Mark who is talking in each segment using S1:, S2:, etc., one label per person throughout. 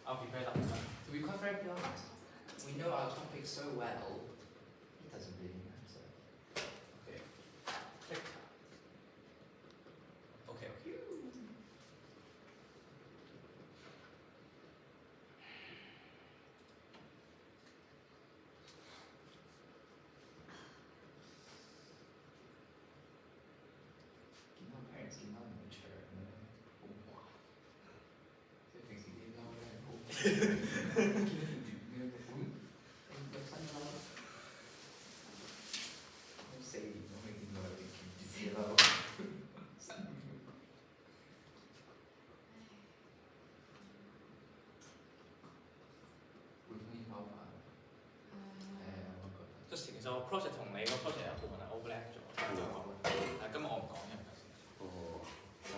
S1: I'll be very lucky.
S2: To be quite frankly honest, we know our topic so well, it doesn't really matter.
S1: Okay. Click. Okay.
S2: My parents get on the chair and then, oh wow. So it makes you get on there and oh.
S1: Just 其實我 project 同你個 project 有部分係 overlap 咗，但係今日我唔講嘅。
S3: 哦，係啊。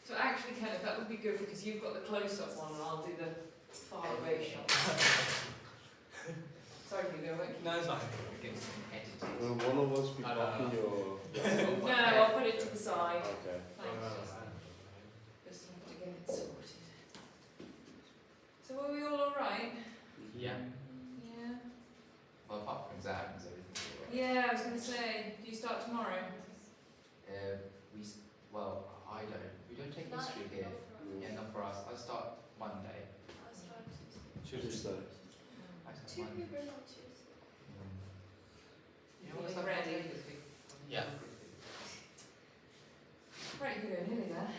S4: So actually, Kenneth, that would be good because you've got the close-up one and I'll do the far-away shot. Sorry, Hugo, I won't keep
S1: No, it's fine.
S2: Get some editing.
S3: Will one of us be blocking your...
S4: No, I'll put it to the side.
S3: Okay.
S4: Thanks. Just have to get it sorted. So are we all alright?
S1: Yeah.
S4: Yeah.
S2: Well, apart from exams, everything's alright.
S4: Yeah, I was going to say, do you start tomorrow?
S2: I don't. We don't take history here. Yeah, not for us. I start Monday.
S3: Tuesday.
S2: I start
S5: Two
S2: Monday.
S5: papers on Tuesday.
S2: You know
S4: Feeling
S2: what's
S4: ready?
S1: Yeah.
S4: Right, Hugo, nearly there.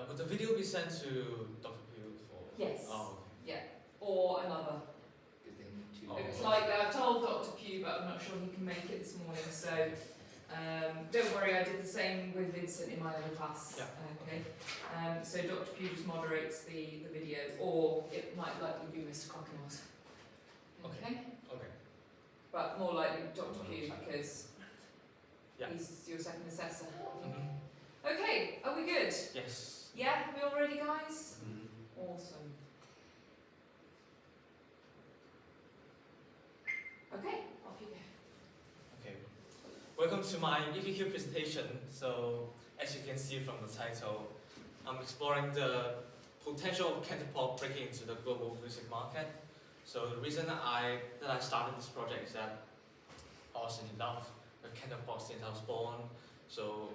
S1: Would the video be sent to Dr. Pugh for?
S4: Yes.
S1: Oh.
S4: Yeah. Or another.
S2: Good thing to
S1: Oh.
S4: It's like I've told Dr. Pugh, but I'm not sure he can make it this morning. So don't worry, I did the same with Vincent in my other class.
S1: Yeah.
S4: Okay. So Dr. Pugh just moderates the video, or it might likely be Mr. Crokin's.
S1: Okay. Okay.
S4: But more likely Dr. Pugh because
S1: Yeah.
S4: he's your second assessor.
S1: Mhm.
S4: Okay, are we good?
S1: Yes.
S4: Yeah, we all ready, guys?
S3: Mhm.
S4: Awesome. Okay, off you go.
S1: Okay. Welcome to my EPQ presentation. So, as you can see from the title, I'm exploring the potential of Cantopop breaking into the global music market. So the reason that I started this project is that I was in love with Cantopop since I was born. So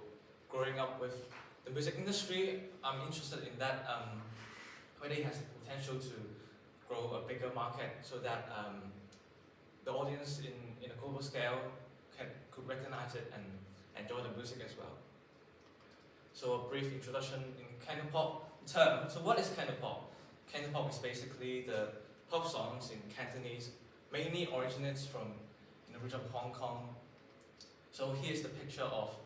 S1: growing up with the music industry, I'm interested in that whether it has the potential to grow a bigger market so that the audience in a global scale could recognize it and enjoy the music as well. So a brief introduction in Cantopop term. So what is Cantopop? Cantopop is basically the pop songs in Cantonese, mainly originates from in the region of Hong Kong. So here's the picture of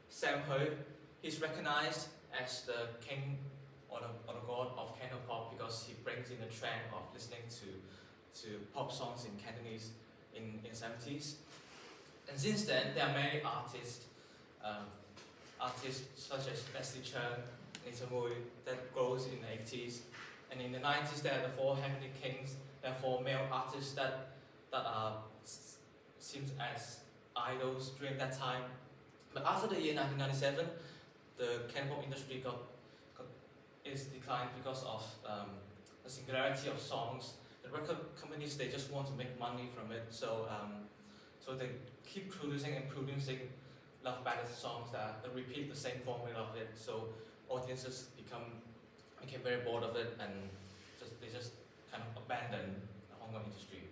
S1: Sam Hui. He's recognized as the king or the god of Cantopop because he brings in the trend of listening to pop songs in Cantonese in the 70s. And since then, there are many artists such as Leslie Cheung, Nita Mui, that grows in the 80s. And in the 90s, there are the four Heavenly Kings. There are four male artists that are seems as idols during that time. But after the year 1997, the Cantopop industry is declined because of the singularity of songs. The record companies, they just want to make money from it, so they keep producing love ballad songs that repeat the same formula of it. So audiences became very bored of it, and they just kind of abandon the Hong Kong industry.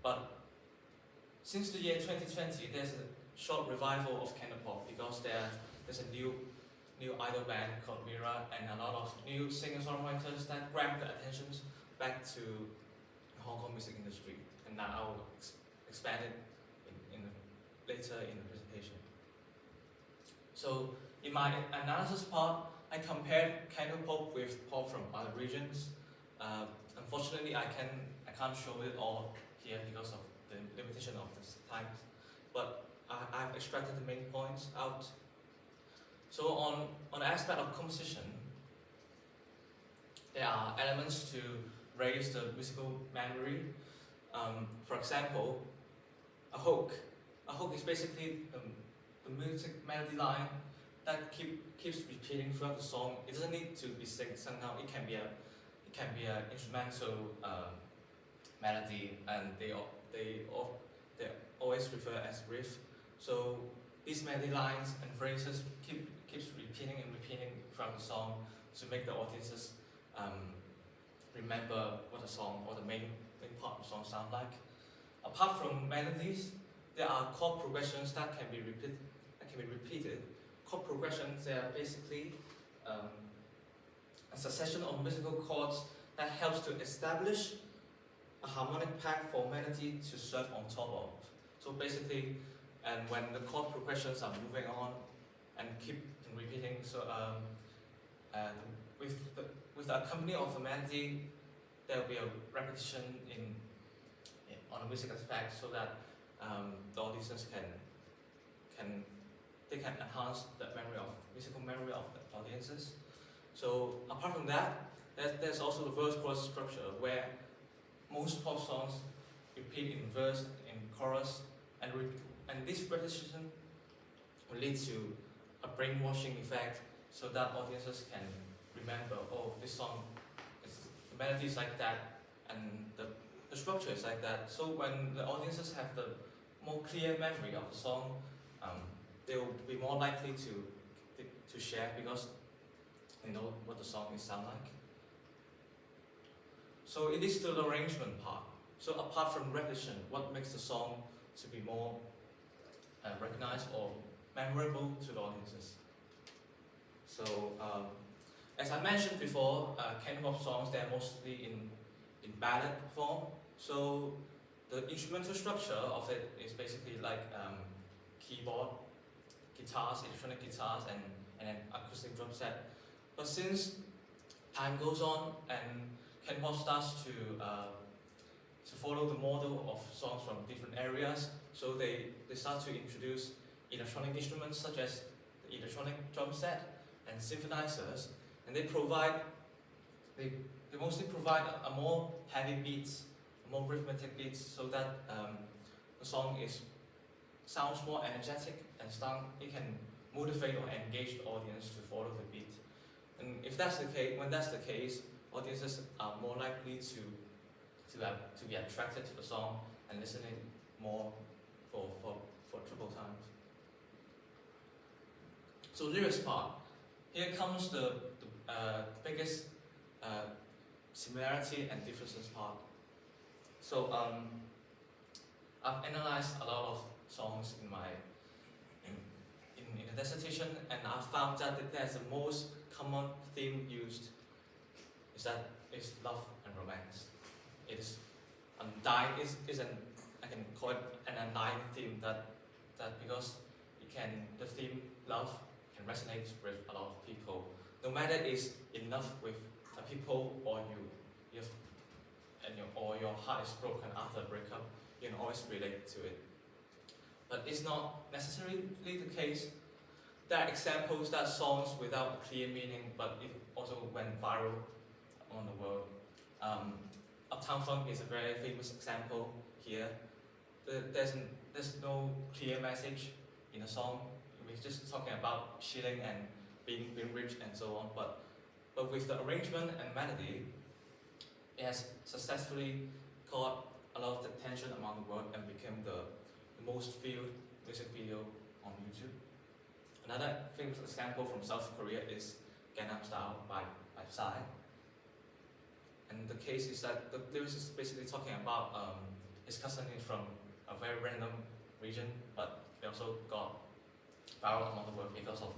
S1: But since the year 2020, there's a short revival of Cantopop because there's a new idol band called Mira and a lot of new singer-songwriters that grab the attentions back to the Hong Kong music industry. And now I will expand it later in the presentation. So in my analysis part, I compared Cantopop with pop from other regions. Unfortunately, I can't show it all here because of the limitation of this time. But I've extracted the main points out. So on the aspect of composition, there are elements to raise the musical memory. For example, a hook A hook is basically the music melody line that keeps repeating throughout the song. It doesn't need to be sung out. It can be an instrumental melody, and they always refer as riff. So these melody lines and phrases keeps repeating and repeating throughout the song to make the audiences remember what the song or the main part of the song sound like. Apart from melodies, there are chord progressions that can be repeated. Chord progressions, they are basically a succession of musical chords that helps to establish a harmonic path for melody to surf on top of. So basically, and when the chord progressions are moving on and keep repeating, so with the accompaniment of the melody, there will be a repetition on the music aspect, so that the audiences can enhance the musical memory of the audiences. So apart from that, there's also the verse-chorus structure, where most pop songs repeat in verse, in chorus, and this repetition will lead to a brainwashing effect, so that audiences can remember, oh, this song, the melody is like that, and the structure is like that. So when the audiences have the more clear memory of the song, they will be more likely to share, because they know what the song is sound like. So it is still the arrangement part. So apart from repetition, what makes the song to be more recognized or memorable to the audiences? So as I mentioned before, Cantopop songs, they're mostly in ballad form. So the instrumental structure of it is basically like keyboard, guitars, electronic guitars, and an acoustic drum set. But since time goes on and Cantopop starts to follow the model of songs from different areas, so they start to introduce electronic instruments such as the electronic drum set and synthesizers, and they mostly provide a more heavy beats, more rhythmic beats, so that the song sounds more energetic, and it can motivate or engage the audience to follow the beat. And if that's the case, when that's the case, audiences are more likely to be attracted to the song and listening more for triple times. So lyrics part. Here comes the biggest similarity and differences part. So I've analyzed a lot of songs in the dissertation, and I found that there's the most common theme used is love and romance. It is undying. I can call it an undying theme that because the theme love can resonate with a lot of people. No matter it's enough with the people, or your heart is broken after a breakup, you can always relate to it. But it's not necessarily the case. There are examples that songs without a clear meaning, but it also went viral on the world. Uptown Funk is a very famous example here. There's no clear message in a song. We're just talking about chilling and being rich and so on. But with the arrangement and melody, it has successfully caught a lot of attention among the world and became the most viewed music video on YouTube. Another famous example from South Korea is Gangnam Style by Psy. And the case is that the lyrics is basically talking about his cousin is from a very random region, but they also got viral among the world because of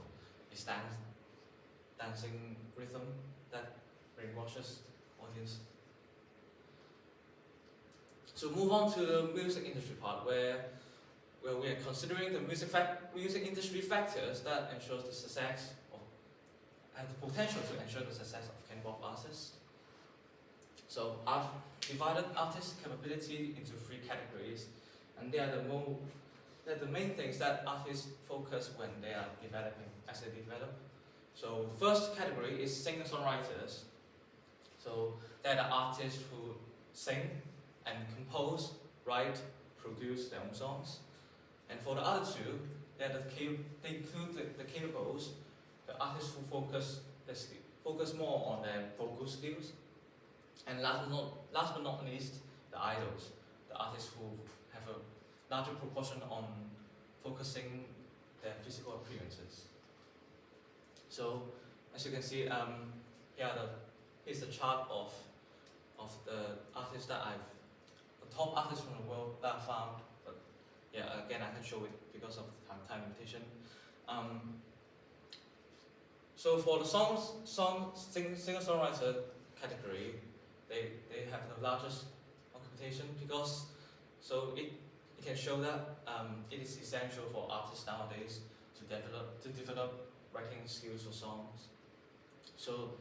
S1: his dancing rhythm that brainwashes audience. So move on to the music industry part, where we are considering the music industry factors that ensures the success, or have the potential to ensure the success of Cantopop artists. So I've divided artist capability into 3 categories, and they are the main things that artists focus when they are developing, as they develop. So the first category is singer-songwriters. So they're the artists who sing and compose, write, produce their own songs. And for the other two, they include the capables, the artists who focus more on their vocal skills, and last but not least, the idols, the artists who have a larger proportion on focusing their physical appearances. So, as you can see, here's the chart of the artists the top artists from the world that I found. But yeah, again, I can show it because of the time limitation. So for the singer-songwriter category, they have the largest occupation because it can show that it is essential for artists nowadays to develop writing skills for songs. So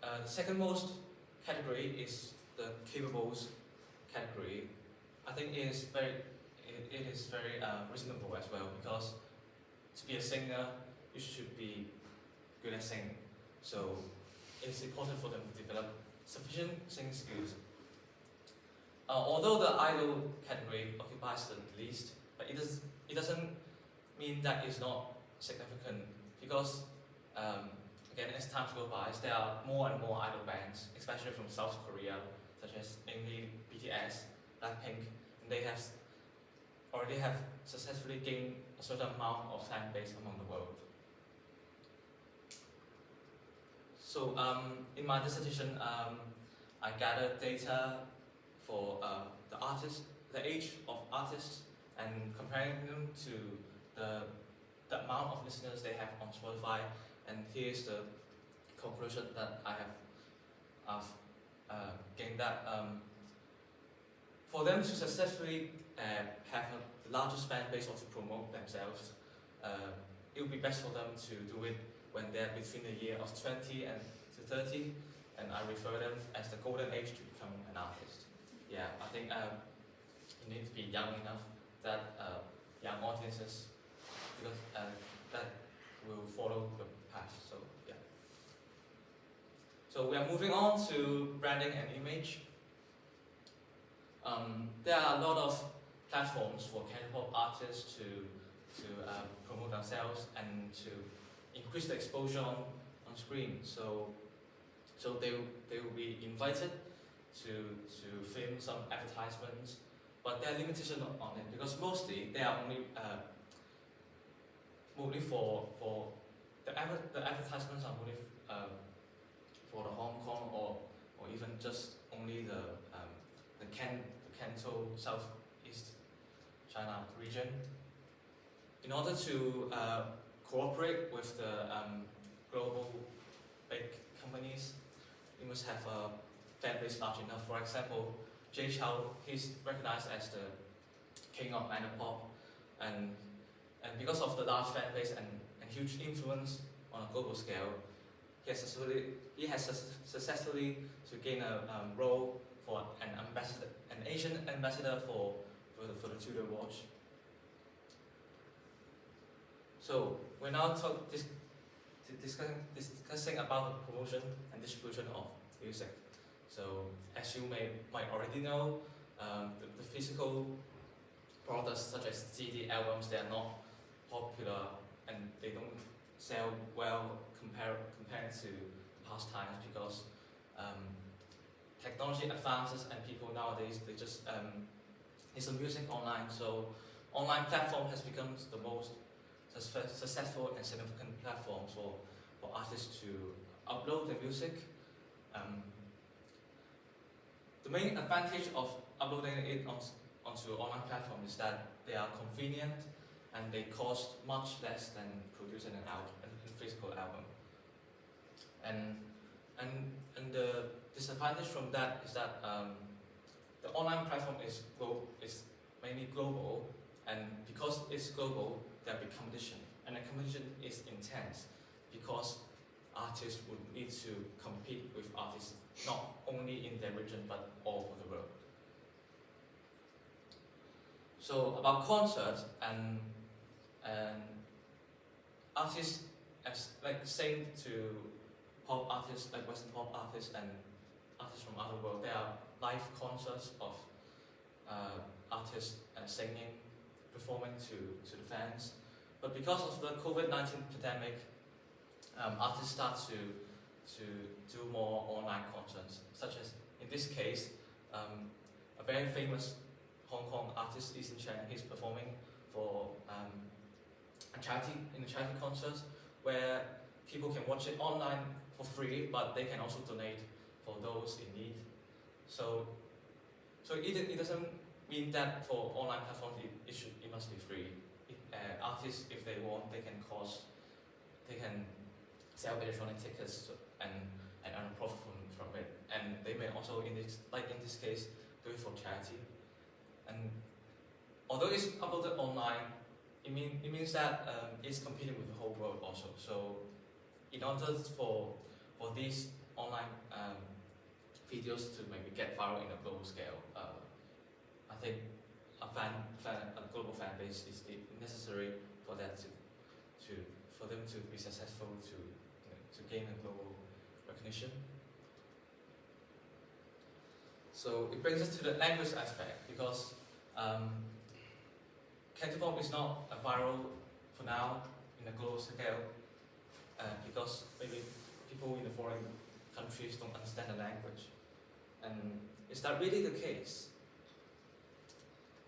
S1: the second most category is the capables category. I think it is very reasonable as well, because to be a singer, you should be good at singing. So it's important for them to develop sufficient singing skills. Although the idol category occupies the least, but it doesn't mean that it's not significant, because again, as time goes by, there are more and more idol bands, especially from South Korea, such as namely BTS, Blackpink, and they already have successfully gained a certain amount of fan base among the world. So in my dissertation, I gathered data for the age of artists, and comparing them to the amount of listeners they have on Spotify, and here's the conclusion that I've gained, that for them to successfully have the largest fan base or to promote themselves, it would be best for them to do it when they're between the year of 20 and to 30, and I refer them as the golden age to become an artist. Yeah, I think you need to be young enough that young audiences, because that will follow the path. So yeah. So we are moving on to branding and image. There are a lot of platforms for Cantopop artists to promote themselves and to increase the exposure on screen. So they will be invited to film some advertisements, but there are limitations on it, because mostly they are only for the advertisements are only for the Hong Kong or even just only the Canton Southeast China region. In order to cooperate with the global big companies, you must have a fan base large enough. For example, Jay Chou, he's recognized as the king of Cantopop, and because of the large fan base and huge influence on a global scale, he has successfully to gain a role for an Asian ambassador for the Tudor watch. So we're now discussing about the promotion and distribution of music. So as you might already know, the physical products such as CD albums, they are not popular and they don't sell well compared to past times, because technology advances and people nowadays, they just listen music online. So online platform has become the most successful and significant platform for artists to upload their music. The main advantage of uploading it onto online platform is that they are convenient and they cost much less than producing a physical album. And the disadvantage from that is that the online platform is mainly global, and because it's global, there'll be competition, and the competition is intense because artists would need to compete with artists not only in their region but all over the world. So about concerts and artists, as like same to pop artists, like Western pop artists and artists from other world, there are live concerts of artists singing, performing to the fans. But because of the COVID-19 pandemic, artists start to do more online concerts, such as in this case, a very famous Hong Kong artist, Eason Chen, he's performing for a charity concert where people can watch it online for free, but they can also donate for those in need. So it doesn't mean that for online platforms it must be free. Artists, if they want, they can sell electronic tickets and earn a profit from it. And they may also, in this case, do it for charity. And although it's uploaded online, it means that it's competing with the whole world also. So in order for these online videos to maybe get viral in a global scale, I think a global fan base is necessary for that for them to be successful to gain a global recognition. So it brings us to the language aspect, because Cantopop is not viral for now in a global scale, because maybe people in the foreign countries don't understand the language. And is that really the case?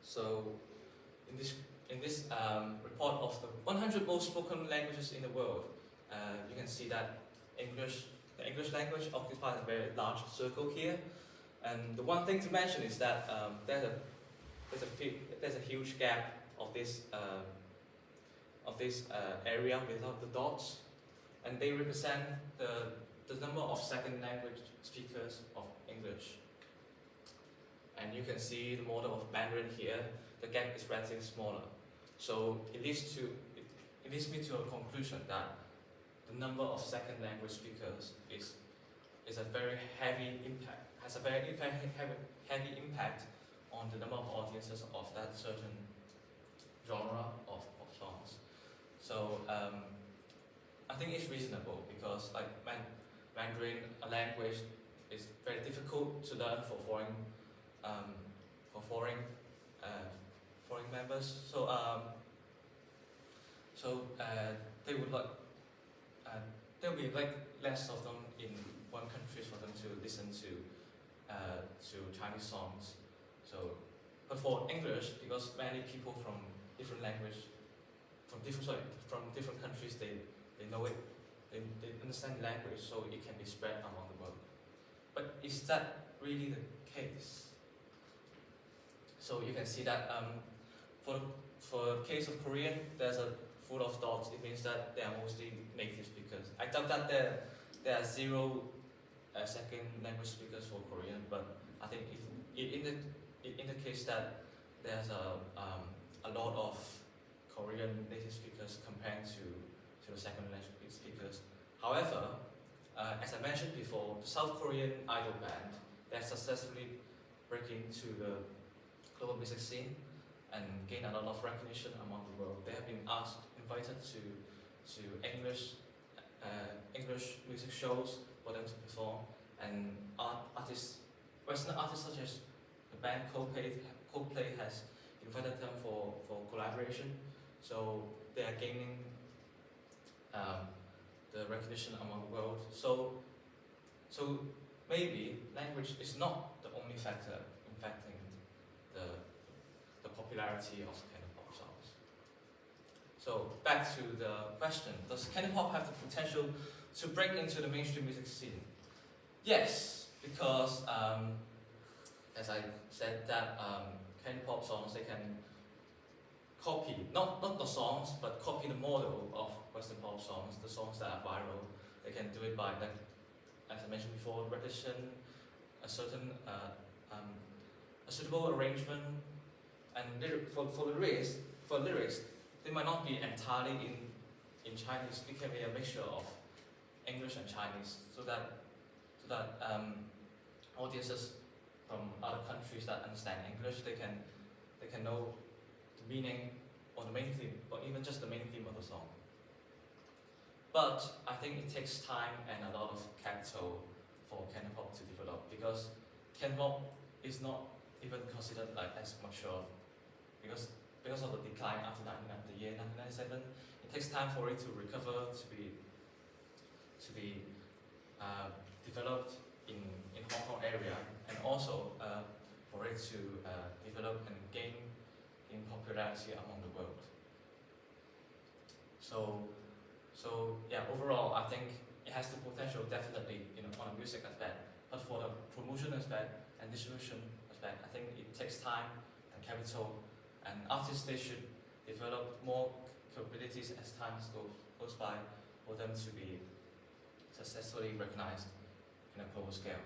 S1: So in this report of the 100 most spoken languages in the world, you can see that the English language occupies a very large circle here. And the one thing to mention is that there's a huge gap of this area without the dots, and they represent the number of second language speakers of English. And you can see the model of Mandarin here. The gap is relatively smaller, so it leads me to a conclusion that the number of second language speakers is a very heavy impact. Has a very heavy impact on the number of audiences of that certain genre of songs. So I think it's reasonable, because like Mandarin, a language, is very difficult to learn for foreign members. So they would like there will be like less of them in one country for them to listen to Chinese songs. So, but for English, because many people from different countries, they know it, they understand the language, so it can be spread among the world. But is that really the case? So you can see that for the case of Korean, there's a full of dots. It means that they are mostly native speakers. I doubt that there are zero second language speakers for Korean, but I think it indicates that there's a lot of Korean native speakers compared to the second language speakers. However, as I mentioned before, the South Korean idol band, they have successfully breaking into the global music scene and gain a lot of recognition among the world. They have been invited to English music shows for them to perform, and Western artists such as the band Coldplay has invited them for collaboration. So they are gaining the recognition among the world. So maybe language is not the only factor impacting the popularity of Cantopop songs. So back to the question: does Cantopop have the potential to break into the mainstream music scene? Yes, because as I said, that Cantopop songs, they can copy not the songs, but copy the model of Western pop songs, the songs that are viral. They can do it by, like, as I mentioned before, repetition, a certain a suitable arrangement, and for lyrics, they might not be entirely in Chinese. It can be a mixture of English and Chinese, so that audiences from other countries that understand English, they can know the meaning or the main theme, or even just the main theme of the song. But I think it takes time and a lot of capital for Cantopop to develop, because Cantopop is not even considered like as mature, because because of the decline after the year 1997, it takes time for it to recover, to be developed in Hong Kong area, and also for it to develop and gain popularity among the world. So yeah, overall I think it has the potential definitely on a music aspect, but for the promotion aspect and distribution aspect, I think it takes time and capital, and artists they should develop more capabilities as time goes by for them to be successfully recognized in a global scale.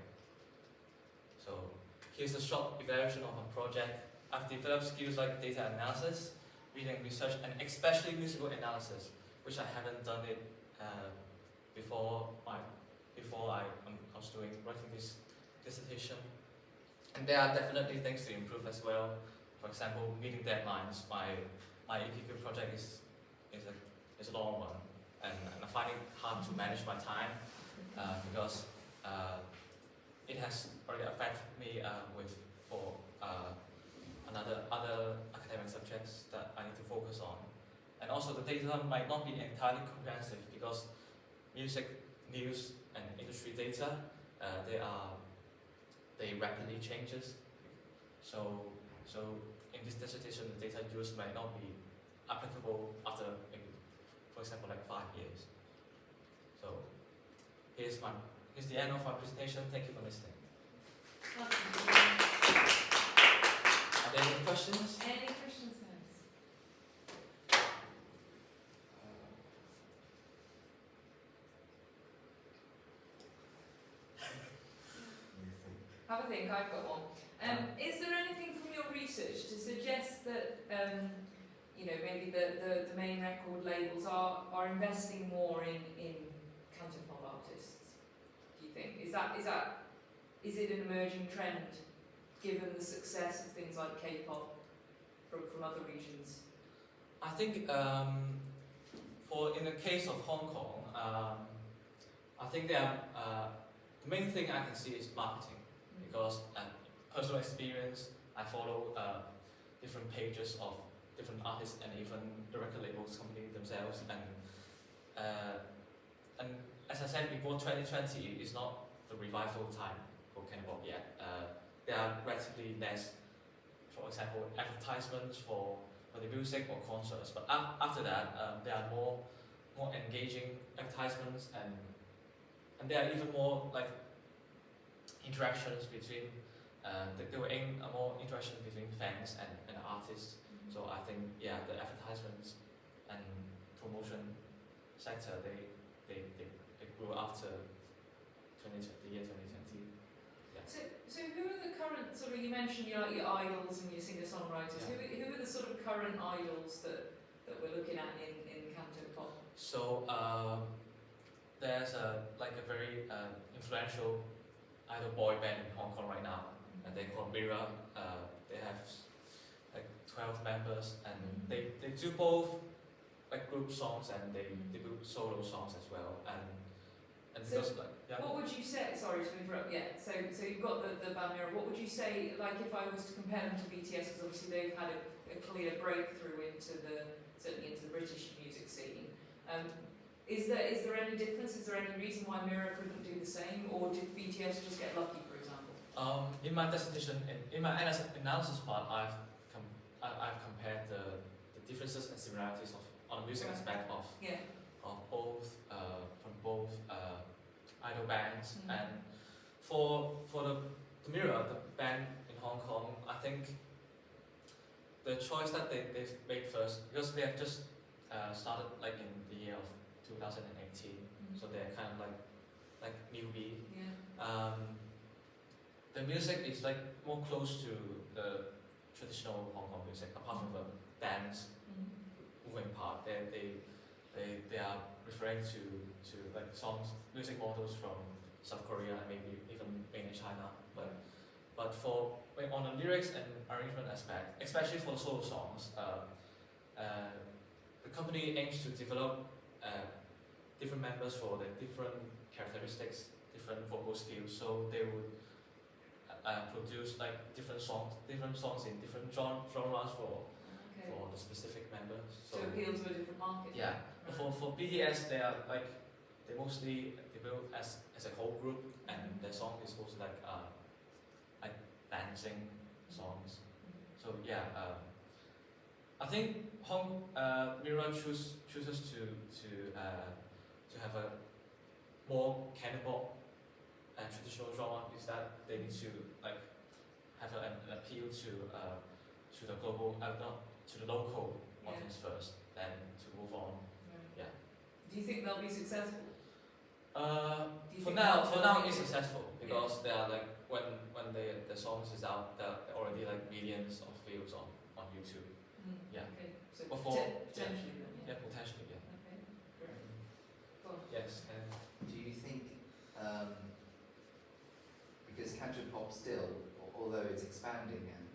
S1: So here's a short evaluation of my project. I've developed skills like data analysis, reading research, and especially musical analysis, which I haven't done it before I was writing this dissertation. And there are definitely things to improve as well. For example, meeting deadlines. My EPQ project is a long one, and I find it hard to manage my time because it has already affected me for other academic subjects that I need to focus on. And also the data might not be entirely comprehensive because music, news, and industry data, they rapidly changes. So in this dissertation, the data used might not be applicable after maybe, for example, like 5 years. So here's the end of my presentation. Thank you for listening. Are there any questions?
S4: Any questions, guys? Have a think, I've got one. Is there anything from your research to suggest that maybe the main record labels are investing more in Cantopop artists? Do you think? Is it an emerging trend given the success of things like K-pop from other regions?
S1: I think in the case of Hong Kong, I think the main thing I can see is marketing, because personal experience, I follow different pages of different artists and even the record labels company themselves, and as I said before, 2020 is not the revival time for Cantopop yet. There are relatively less, for example, advertisements for the music or concerts, but after that there are more engaging advertisements, and there are even more like interactions between they will aim a more interaction between fans and artists. So I think the advertisements and promotion sector they grew after the year 2020. Yeah.
S4: So who are the current you mentioned your idols and your singer-songwriters?
S1: Yeah.
S4: Who are the sort of current idols that we're looking at in Cantopop?
S1: So there's a very influential idol boy band in Hong Kong right now, and they call Mirror. They have like 12 members, and they do both like group songs and they do solo songs as well. And
S4: So
S1: because
S4: what would you say? Sorry to interrupt. Yeah. So you've got the band Mirror. What would you say? Like if I was to compare them to BTS, because obviously they've had a clear breakthrough certainly into the British music scene. Is there any difference? Is there any reason why Mirror couldn't do the same, or did BTS just get lucky, for example?
S1: in my dissertation, in my analysis part, I've compared the differences and similarities on the music aspect of both from both idol bands, and for the Mirror, the band in Hong Kong, I think the choice that they've made first, because they have just started like in the year of 2018, so they're kind of like newbie. The music is like more close to the traditional Hong Kong music, apart from the dance moving part. They are referring to like songs, music models from South Korea and maybe even mainland China. But on the lyrics and arrangement aspect, especially for solo songs, the company aims to develop different members for the different characteristics, different vocal skills. So they would produce like different songs in different genres for the
S4: appeal to a different market.
S1: Yeah. But for BTS, they are like they mostly develop as a whole group, and their song is mostly like dancing songs. So yeah, I think Mira chooses to have a more Cantopop and traditional genre is that they need to like have an appeal to the global, not to the local audience first, then to move on.
S4: Right.
S1: Yeah.
S4: Do you think they'll be successful? Do you
S1: For
S4: think
S1: now,
S4: they'll
S1: it's
S4: be-
S1: successful because they are like when the songs is out, there are already like millions of views on YouTube. Yeah.
S4: Okay. So
S1: Before-
S4: potentially then.
S1: Yeah, potentially, yeah.
S4: Okay. Great. Go on.
S1: Yes, and
S2: Do you think, because Cantopop still, although it's expanding and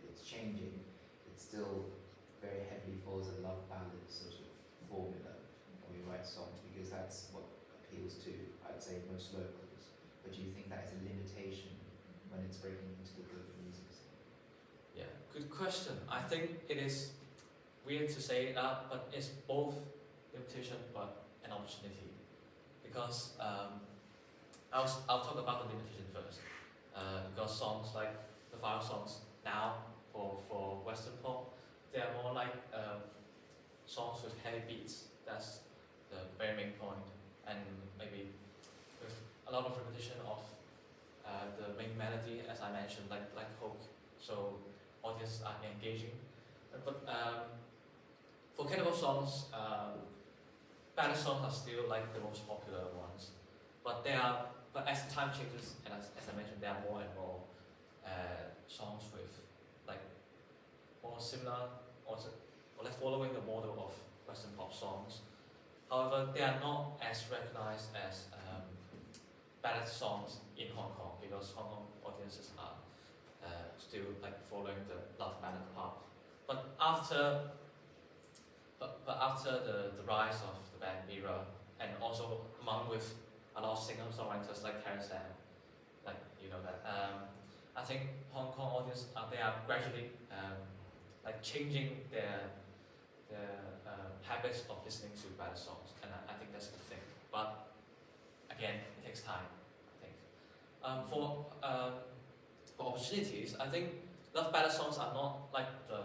S2: it's changing, it still very heavily follows a love ballad sort of formula when we write songs, because that's what appeals to, I'd say, most locals. But do you think that is a limitation when it's breaking into the global music scene?
S1: yeah, good question. I think it is weird to say that, but it's both limitation but an opportunity. Because I'll talk about the limitation first. Because songs like the viral songs now for Western pop, they are more like songs with heavy beats. That's the very main point, and maybe with a lot of repetition of the main melody, as I mentioned, like hook. So audiences are engaging. But for Cantopop songs, ballad songs are still like the most popular ones. But as time changes, and as I mentioned, there are more and more songs with like more similar or like following the model of Western pop songs. However, they are not as recognized as ballad songs in Hong Kong, because Hong Kong audiences are still like following the love ballad part. But after the rise of the band Mira, and also among with a lot of singer-songwriters like Karen Sam, like you know that, I think Hong Kong audience they are gradually like changing their habits of listening to ballad songs, and I think that's a good thing. But again, it takes time. I think for opportunities, I think love ballad songs are not like the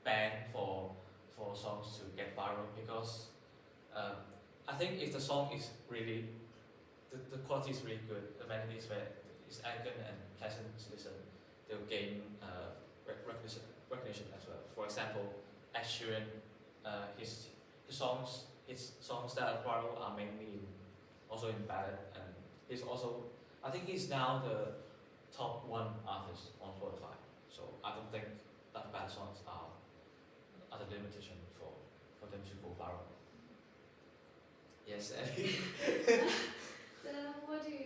S1: band for songs to get viral, because I think if the song is really the quality is really good, the melody is elegant and pleasant to listen, they'll gain recognition as well. For example, Ed Sheeran, his songs that are viral are mainly also in ballad, and he's also, I think he's now the top 1 artist on Spotify. So I don't think that ballad songs are the limitation for them to go viral. Yes, Ellie.
S5: Then what do you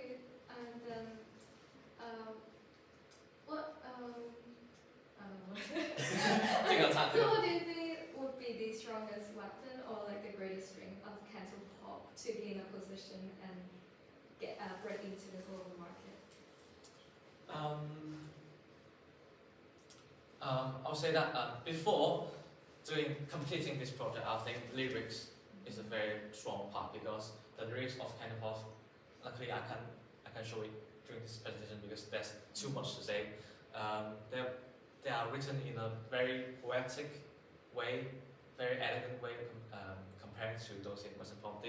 S1: Take your time.
S5: So what do you think would be the strongest weapon or like the greatest strength of Cantopop to be in a position and get break into the global market?
S1: I'll say that before completing this project, I think lyrics is a very strong part, because the lyrics of Cantopop, luckily I can show it during this presentation because there's too much to say. They are written in a very poetic way, very elegant way compared to those in Western pop.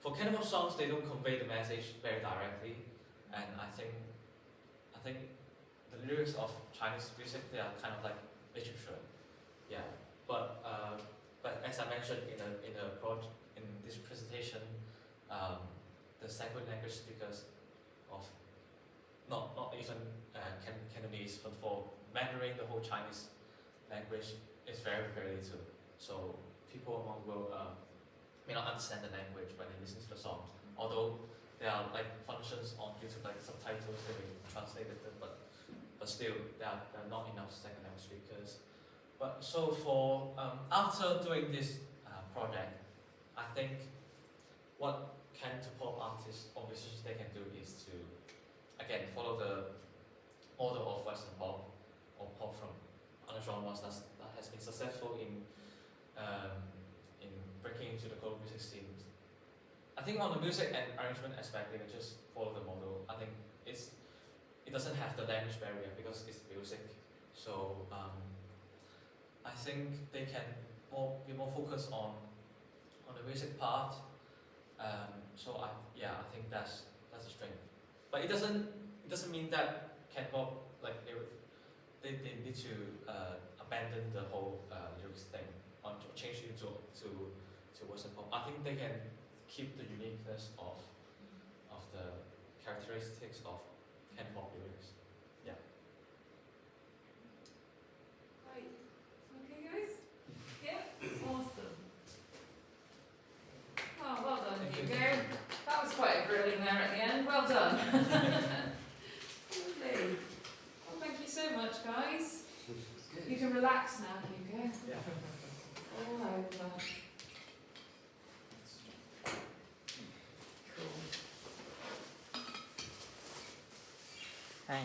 S1: For Cantopop songs, they don't convey the message very directly, and I think the lyrics of Chinese music, they are kind of like literature, yeah. But as I mentioned in this presentation, the second language speakers of not even Cantonese, but for Mandarin, the whole Chinese language is very very little. So people among the world may not understand the language when they listen to the songs. Although there are like functions on YouTube like subtitles that we translated them, but still there are not enough second language speakers. But so for after doing this project, I think what Cantopop artists or musicians they can do is to again follow the model of Western pop or pop from other genres that has been successful in think on the music and arrangement aspect, they can just follow the model. I think it doesn't have the language barrier because it's music. So I think they can be more focused on the music part. So I think that's a strength. But it doesn't mean that Cantopop like they need to abandon the whole lyrics thing or change it to Western pop. I think they can keep the uniqueness of the characteristics of Cantopop lyrics. Yeah.
S4: Right. Okay, guys? Yeah? Awesome. Oh, well done,
S1: Thank you.
S4: Hugo. That was quite a grilling there at the end. Well done. Lovely. Well, thank you so much, guys.
S2: It's good.
S4: You can relax now, Hugo.
S1: Yeah.
S4: All over. Cool.
S6: Hi.